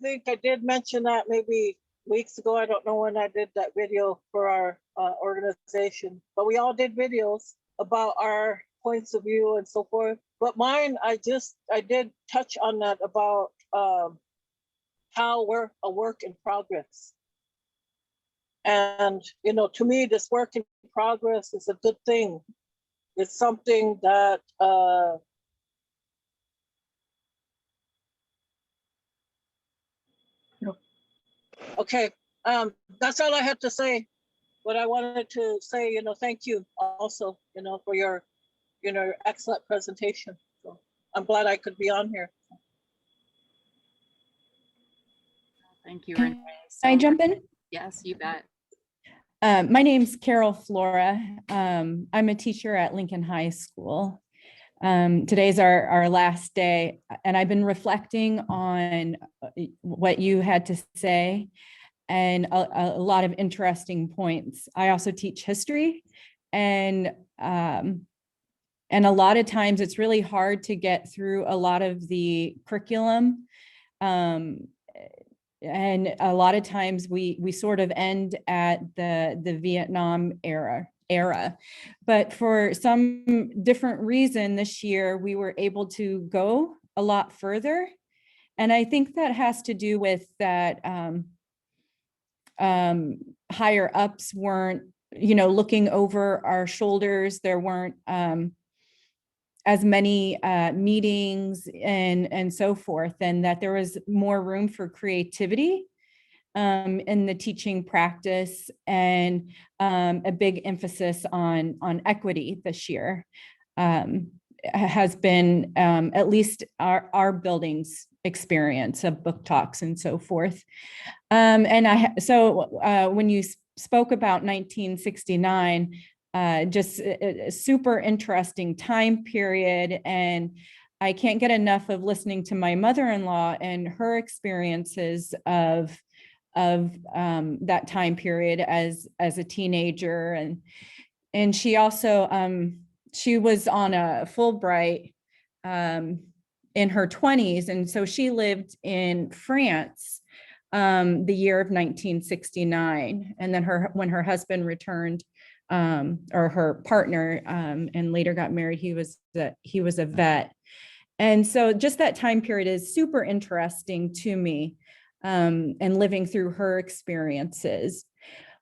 think I did mention that maybe weeks ago. I don't know when I did that video for our organization, but we all did videos about our points of view and so forth. But mine, I did touch on that about how we're a work in progress. And, to me, this work in progress is a good thing. It's something that okay, that's all I have to say. But I wanted to say, thank you also, for your, excellent presentation. So I'm glad I could be on here. Thank you, Can Renee. I jump in? Yes, you bet. My name's Carol Flora. I'm a teacher at Lincoln High School. Today's our last day, and I've been reflecting on what you had to say, and a lot of interesting points. I also teach history, and a lot of times it's really hard to get through a lot of the curriculum. And a lot of times we sort of end at the Vietnam era. But for some different reason this year, we were able to go a lot further. And I think that has to do with that higher ups weren't, looking over our shoulders. There weren't as many meetings and so forth, and that there was more room for creativity in the teaching practice, and a big emphasis on equity this year has been at least our building's experience of book talks and so forth. So when you spoke about 1969, just a super interesting time period. And I can't get enough of listening to my mother-in-law and her experiences of that time period as a teenager. And she also, she was on a Fulbright in her 20s. And so she lived in France the year of 1969. And then when her husband returned, or her partner, and later got married, he was a vet. And so just that time period is super interesting to me, and living through her experiences.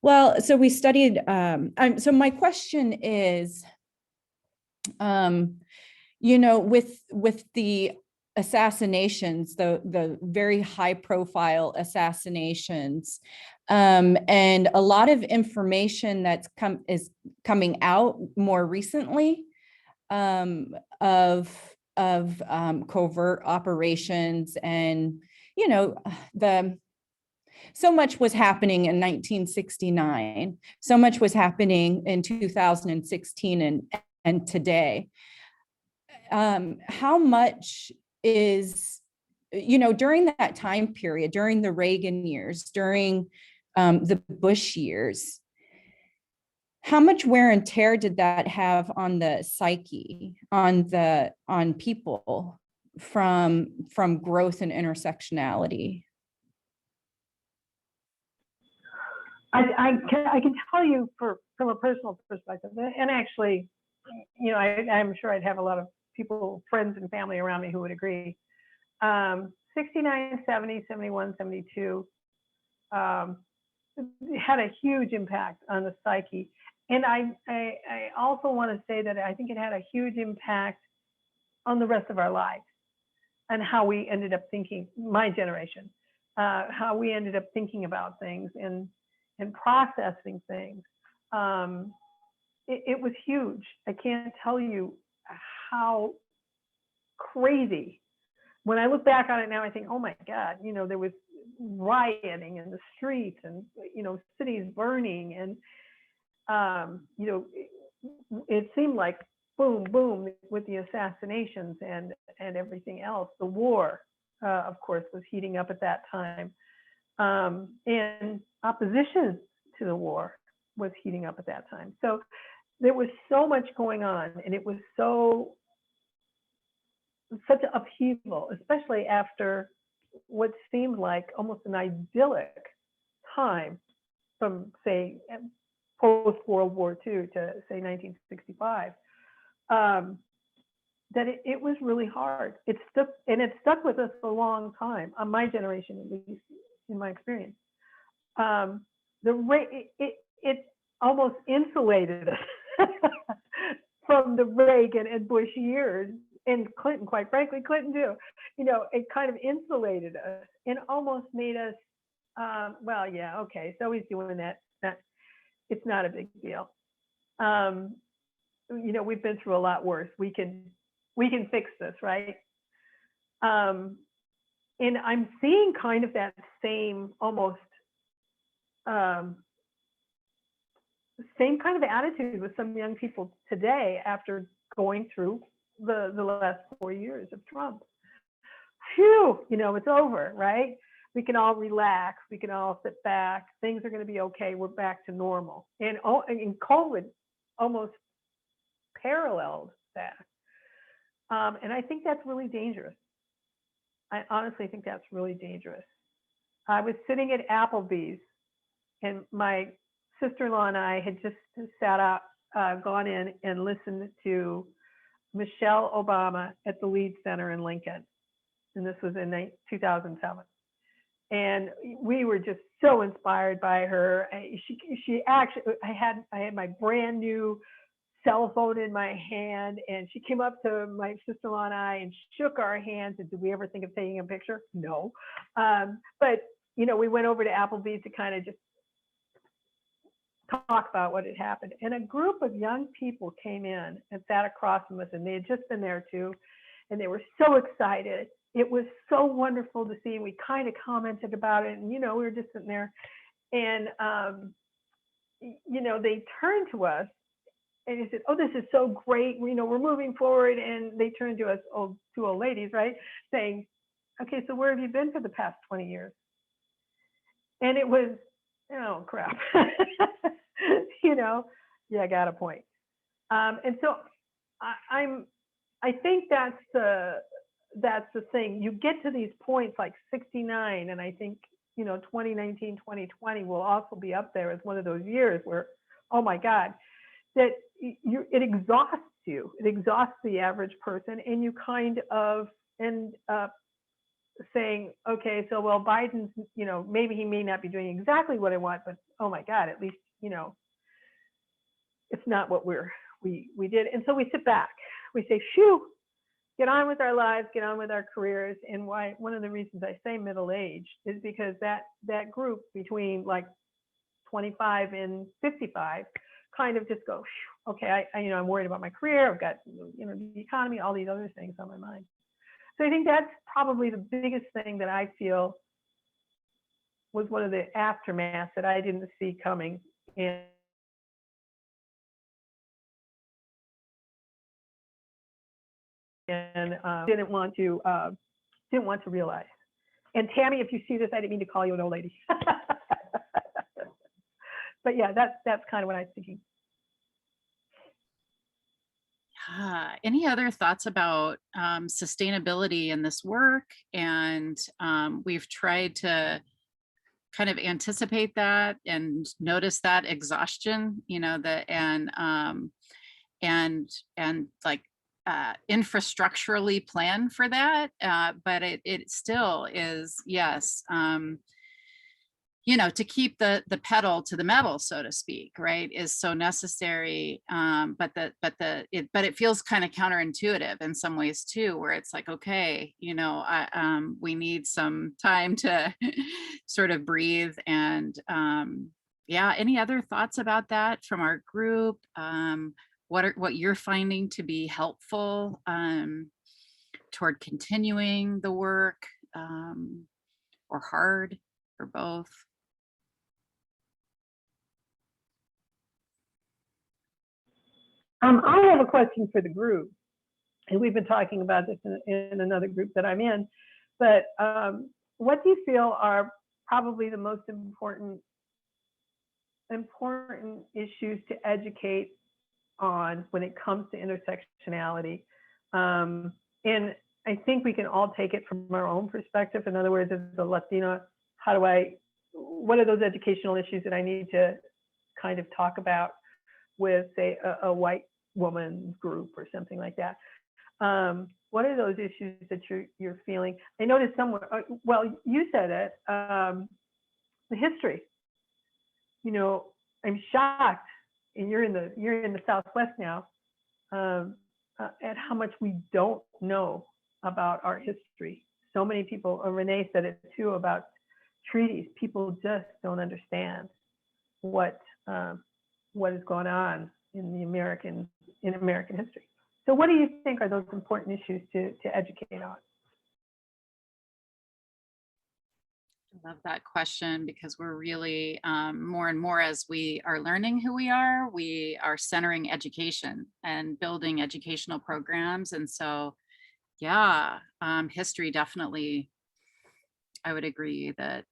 Well, so we studied, so my question is, with the assassinations, the very high profile assassinations, and a lot of information that's is coming out more recently, of covert operations, and so much was happening in 1969, so much was happening in 2016 and today. How much is, during that time period, during the Reagan years, during the Bush years, how much wear and tear did that have on the psyche, on people from growth and intersectionality? I can tell you from a personal perspective, and actually, I'm sure I'd have a lot of people, friends and family around me who would agree. 69, 70, 71, 72 had a huge impact on the psyche. And I also want to say that I think it had a huge impact on the rest of our lives and how we ended up thinking, my generation, how we ended up thinking about things and processing things. It was huge. I can't tell you how crazy. When I look back on it now, I think, oh my God, there was rioting in the streets and, cities burning. And, it seemed like boom, boom with the assassinations and everything else. The war, of course, was heating up at that time. And opposition to the war was heating up at that time. So there was so much going on, and it was such an upheaval, especially after what seemed like almost an idyllic time from, say, post World War II to, say, 1965. That it was really hard. It stuck with us a long time, on my generation, at least in my experience. It almost insulated us from the Reagan and Bush years, and Clinton, quite frankly, Clinton too. It kind of insulated us and almost made us, well, yeah, okay, so he's doing that. It's not a big deal. We've been through a lot worse. We can fix this, right? And I'm seeing kind of that same almost same kind of attitude with some young people today after going through the last 4 years of Trump. Phew, it's over, right? We can all relax. We can all sit back. Things are going to be okay. We're back to normal. And COVID almost paralleled that. And I think that's really dangerous. I honestly think that's really dangerous. I was sitting at Applebee's, and my sister-in-law and I had just gone in and listened to Michelle Obama at the Lead Center in Lincoln. And this was in 2007. And we were just so inspired by her. She actually, I had my brand new cell phone in my hand, and she came up to my sister-in-law and I and shook our hands. And did we ever think of taking a picture? No. But, we went over to Applebee's to kind of just talk about what had happened. And a group of young people came in and sat across from us, and they had just been there too. And they were so excited. It was so wonderful to see. We kind of commented about it, and, we were just sitting there. And, they turned to us and they said, oh, this is so great. We're moving forward. And they turned to us, two old ladies, right, saying, okay, so where have you been for the past 20 years? And it was, oh, crap. Yeah, I got a point. And so I think that's the thing. You get to these points like 69, and I think 2019, 2020 will also be up there as one of those years where, oh my God, that it exhausts you. It exhausts the average person, and you kind of end up saying, okay, so well, Biden's, maybe he may not be doing exactly what I want, but oh my God, at least it's not what we did. And so we sit back. We say, phew, get on with our lives, get on with our careers. And one of the reasons I say middle age is because that group between like 25 and 55 kind of just go, okay, I'm worried about my career. I've got, the economy, all these other things on my mind. So I think that's probably the biggest thing that I feel was one of the aftermaths that I didn't see coming. And and didn't want to realize. And Tammy, if you see this, I didn't mean to call you an old lady. But yeah, that's kind of what I was thinking. Any other thoughts about sustainability in this work? And we've tried to kind of anticipate that and notice that exhaustion, you know, and like infrastructurally plan for that. But it still is, yes, you know, to keep the pedal to the metal, so to speak, right, is so necessary. But it feels kind of counterintuitive in some ways too, where it's like, okay, you know, we need some time to sort of breathe. And yeah, any other thoughts about that from our group? What you're finding to be helpful toward continuing the work, or hard, or both? I have a question for the group, and we've been talking about this in another group that I'm in, but what do you feel are probably the most important issues to educate on when it comes to intersectionality? And I think we can all take it from our own perspective. In other words, as a Latina, what are those educational issues that I need to kind of talk about with, say, a white woman's group or something like that? What are those issues that you're feeling? I noticed somewhere, well, you said it, the history. You know, I'm shocked, and you're in the Southwest now, at how much we don't know about our history. So many people, Renee said it too about treaties. People just don't understand what is going on in American history. So what do you think are those important issues to educate on? I love that question, because we're really more and more, as we are learning who we are centering education and building educational programs. And so, yeah, history definitely, I would agree that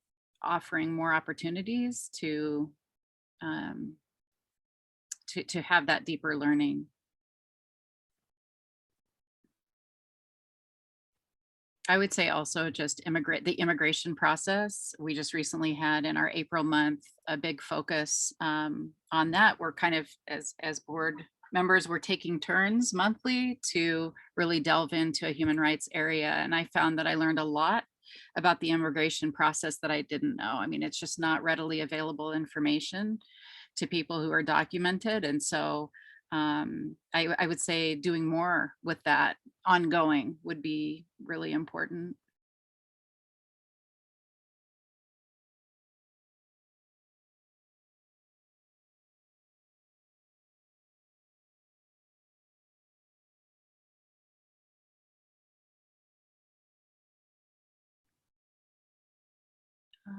offering more opportunities to have that deeper learning. I would say also just the immigration process. We just recently had in our April month a big focus on that. We're kind of, as board members, we're taking turns monthly to really delve into a human rights area. And I found that I learned a lot about the immigration process that I didn't know. I mean, it's just not readily available information to people who are documented. And so I would say doing more with that ongoing would be really important.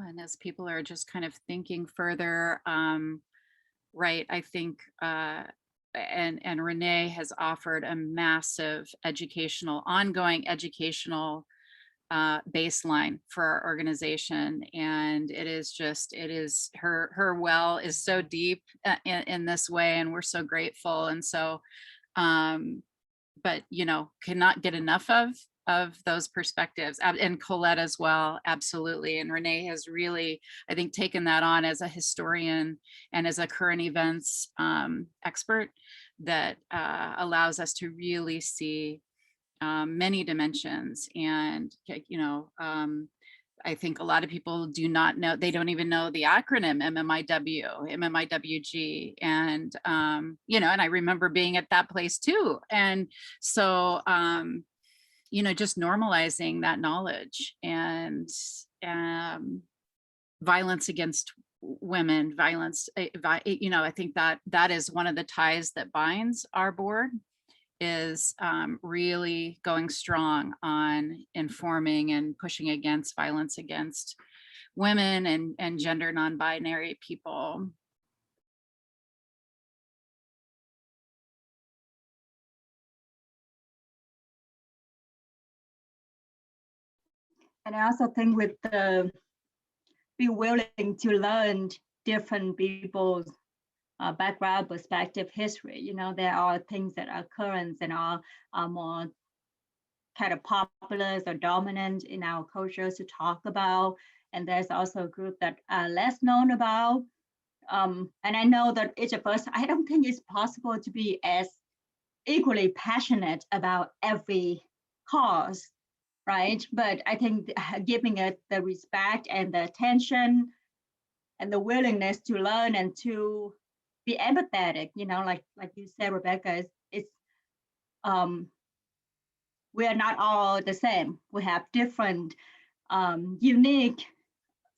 And as people are just kind of thinking further, right, I think, and Renee has offered a massive ongoing educational baseline for our organization. And it is her well is so deep in this way, and we're so grateful. And so, but, you know, cannot get enough of those perspectives, and Colette as well, absolutely. And Renee has really, I think, taken that on as a historian and as a current events expert that allows us to really see many dimensions. And, you know, I think a lot of people do not know, they don't even know the acronym MMIWG. And, you know, and I remember being at that place too. And so, you know, just normalizing that knowledge. And violence against women, you know, I think that is one of the ties that binds our board, is really going strong on informing and pushing against violence against women and gender non-binary people. And I also think with the be willing to learn different people's background, perspective, history. You know, there are things that are current and are more kind of popular or dominant in our cultures to talk about. And there's also a group that are less known about. And I know that each of us, I don't think it's possible to be as equally passionate about every cause, right? But I think giving it the respect and the attention and the willingness to learn and to be empathetic, you know, like you said, Rebecca, it's we are not all the same. We have different unique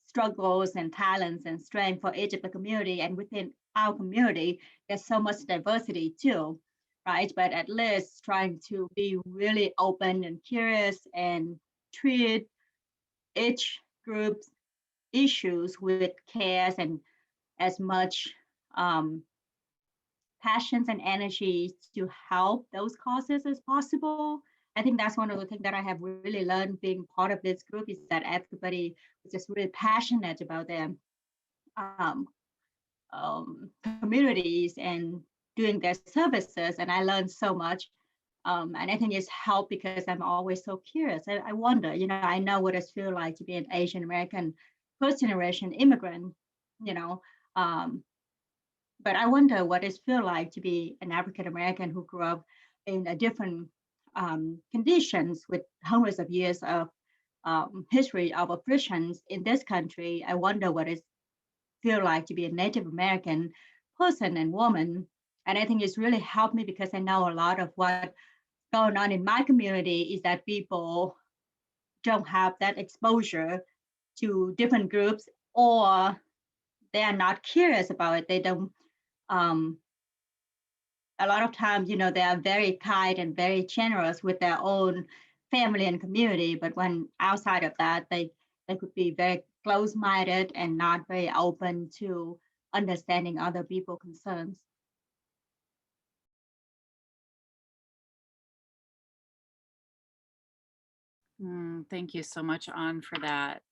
struggles and talents and strength for each of the community. And within our community, there's so much diversity too, right? But at least trying to be really open and curious and treat each group's issues with cares and as much passions and energy to help those causes as possible. I think that's one of the things that I have really learned being part of this group is that everybody is just really passionate about their communities and doing their services. And I learned so much. And I think it's helped because I'm always so curious. I wonder, you know, I know what it feels like to be an Asian American first generation immigrant, you know, but I wonder what it feels like to be an African American who grew up in a different conditions with hundreds of years of history of oppressions in this country. I wonder what it feels like to be a Native American person and woman. And I think it's really helped me because I know a lot of what's going on in my community is that people don't have that exposure to different groups, or they are not curious about it. They don't, a lot of times, you know, they are very kind and very generous with their own family and community. But when outside of that, they could be very close-minded and not very open to understanding other people's concerns. Thank you so much, An, for that.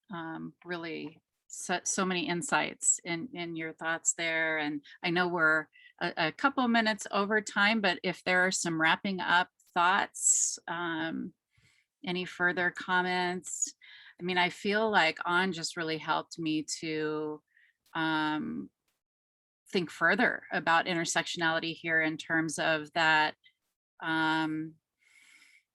Really, so many insights in your thoughts there. And I know we're a couple minutes over time, but if there are some wrapping up thoughts, any further comments? I mean, I feel like An just really helped me to think further about intersectionality here in terms of that,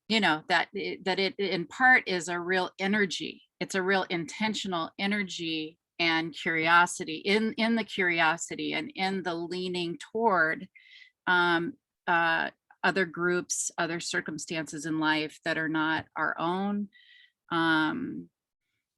you know, that it in part is a real energy. It's a real intentional energy and curiosity in the curiosity and in the leaning toward other groups, other circumstances in life that are not our own.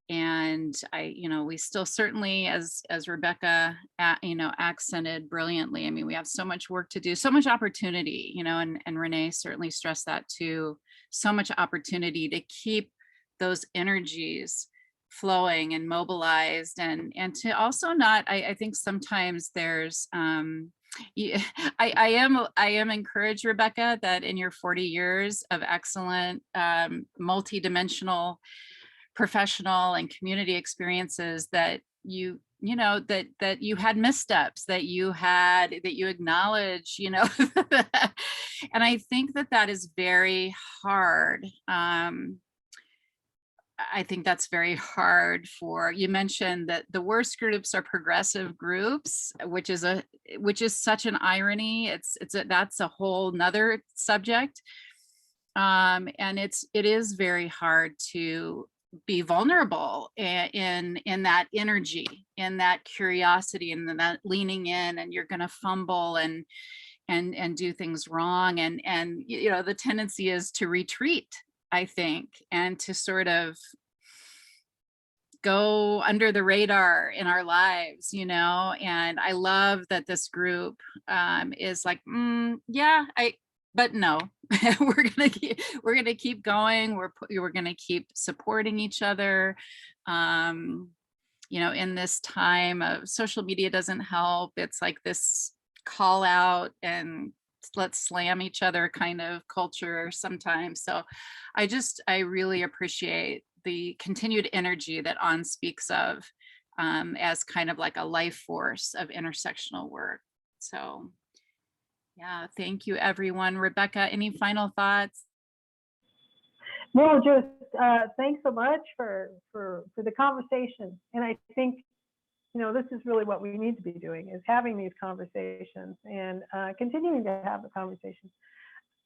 And you know, we still certainly, as Rebecca, you know, accented brilliantly. I mean, we have so much work to do, so much opportunity, you know, and Renee certainly stressed that too. So much opportunity to keep those energies flowing and mobilized, and to also not. I think sometimes there's. I am encouraged, Rebecca, that in your 40 years of excellent multidimensional professional and community experiences that you know that you had missteps, that you acknowledge, you know. And I think that is very hard. I think that's very hard for, you mentioned that the worst groups are progressive groups, which is such an irony. That's a whole nother subject. And it is very hard to be vulnerable in that energy, in that curiosity, and that leaning in, and you're going to fumble and do things wrong. And, you know, the tendency is to retreat, I think, and to sort of go under the radar in our lives, you know. And I love that this group is like, yeah, but no, we're gonna keep going. We're gonna keep supporting each other. You know, in this time of social media doesn't help. It's like this call out and let's slam each other kind of culture sometimes. So I really appreciate the continued energy that On speaks of as kind of like a life force of intersectional work. So yeah, thank you everyone. Rebecca, any final thoughts? No, just thanks so much for the conversation. And I think, you know, this is really what we need to be doing, is having these conversations and continuing to have the conversations.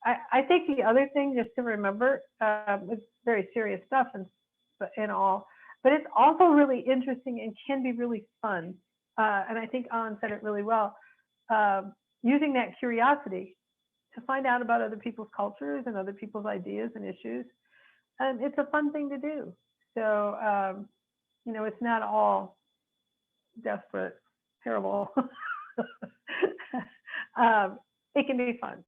I think the other thing just to remember, it's very serious stuff and all, but it's also really interesting and can be really fun. And I think An said it really well, using that curiosity to find out about other people's cultures and other people's ideas and issues. And it's a fun thing to do. So, you know, it's not all desperate, terrible. It can be fun.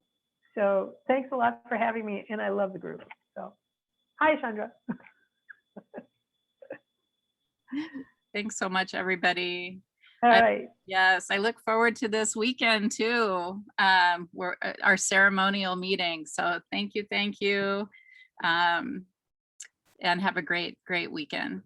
So thanks a lot for having me. And I love the group. So hi, Chandra. Thanks so much, everybody. All right. Yes, I look forward to this weekend too. We're our ceremonial meeting. So thank you. And have a great weekend.